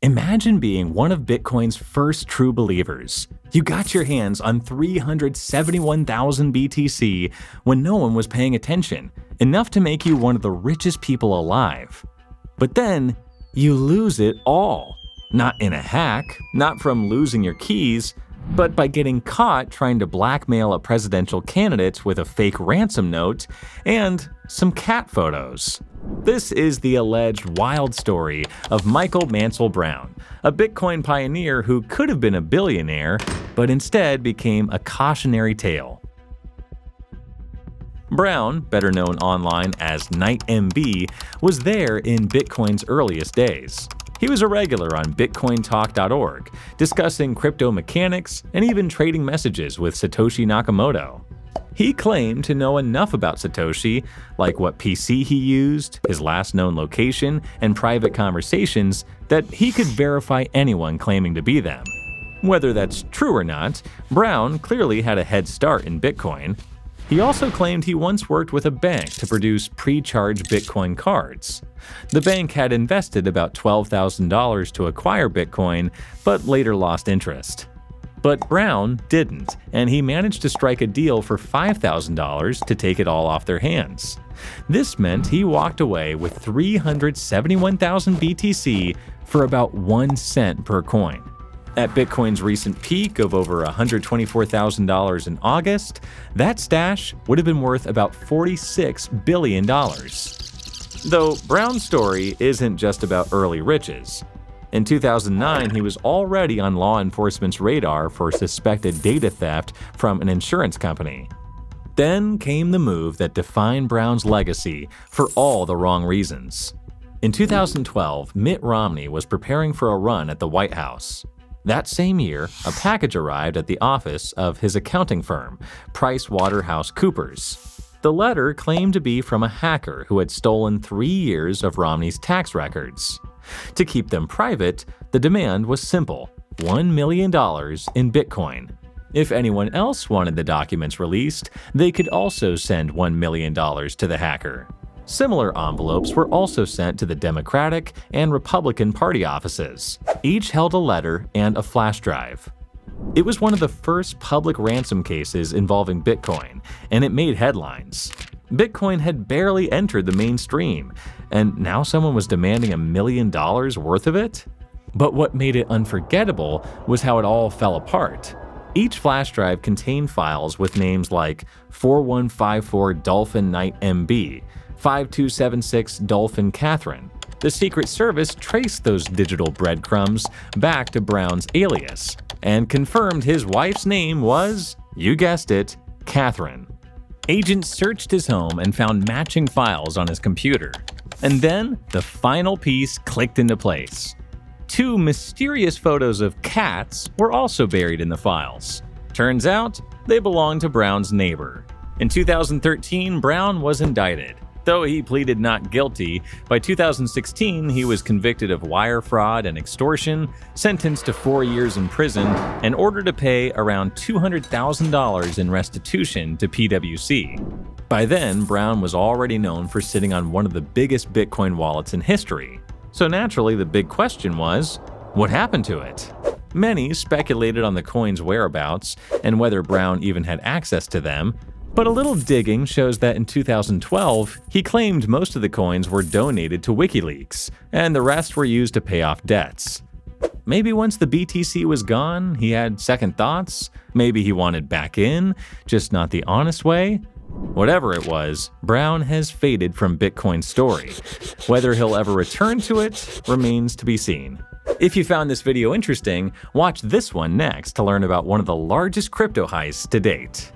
Imagine being one of Bitcoin's first true believers. You got your hands on 371,000 BTC when no one was paying attention, enough to make you one of the richest people alive. But then, you lose it all. Not in a hack, not from losing your keys, but by getting caught trying to blackmail a presidential candidate with a fake ransom note and some cat photos. This is the alleged wild story of Michael Mansell Brown, a Bitcoin pioneer who could have been a billionaire, but instead became a cautionary tale. Brown, better known online as KnightMB, was there in Bitcoin's earliest days. He was a regular on BitcoinTalk.org, discussing crypto mechanics and even trading messages with Satoshi Nakamoto. He claimed to know enough about Satoshi, like what PC he used, his last known location, and private conversations, that he could verify anyone claiming to be them. Whether that's true or not, Brown clearly had a head start in Bitcoin. He also claimed he once worked with a bank to produce pre-charged Bitcoin cards. The bank had invested about $12,000 to acquire Bitcoin, but later lost interest. But Brown didn't, and he managed to strike a deal for $5,000 to take it all off their hands. This meant he walked away with 371,000 BTC for about 1 cent per coin. At Bitcoin's recent peak of over $124,000 in August, that stash would have been worth about $46 billion. Though Brown's story isn't just about early riches. In 2009, he was already on law enforcement's radar for suspected data theft from an insurance company. Then came the move that defined Brown's legacy for all the wrong reasons. In 2012, Mitt Romney was preparing for a run at the White House. That same year, a package arrived at the office of his accounting firm, PricewaterhouseCoopers. The letter claimed to be from a hacker who had stolen 3 years of Romney's tax records. To keep them private, the demand was simple: $1 million in Bitcoin. If anyone else wanted the documents released, they could also send $1 million to the hacker. Similar envelopes were also sent to the Democratic and Republican Party offices. Each held a letter and a flash drive. It was one of the first public ransom cases involving Bitcoin, and it made headlines. Bitcoin had barely entered the mainstream, and now someone was demanding $1 million worth of it? But what made it unforgettable was how it all fell apart. Each flash drive contained files with names like 4154 Dolphin KnightMB, 5276 Dolphin Catherine. The Secret Service traced those digital breadcrumbs back to Brown's alias and confirmed his wife's name was, you guessed it, Catherine. Agents searched his home and found matching files on his computer. And then the final piece clicked into place. 2 mysterious photos of cats were also buried in the files. Turns out, they belonged to Brown's neighbor. In 2013, Brown was indicted. Though he pleaded not guilty, by 2016 he was convicted of wire fraud and extortion, sentenced to 4 years in prison, and ordered to pay around $200,000 in restitution to PwC. By then, Brown was already known for sitting on one of the biggest Bitcoin wallets in history. So naturally, the big question was, what happened to it? Many speculated on the coin's whereabouts and whether Brown even had access to them. But a little digging shows that in 2012, he claimed most of the coins were donated to WikiLeaks, and the rest were used to pay off debts. Maybe once the BTC was gone, he had second thoughts. Maybe he wanted back in, just not the honest way. Whatever it was, Brown has faded from Bitcoin's story. Whether he'll ever return to it remains to be seen. If you found this video interesting, watch this one next to learn about one of the largest crypto heists to date.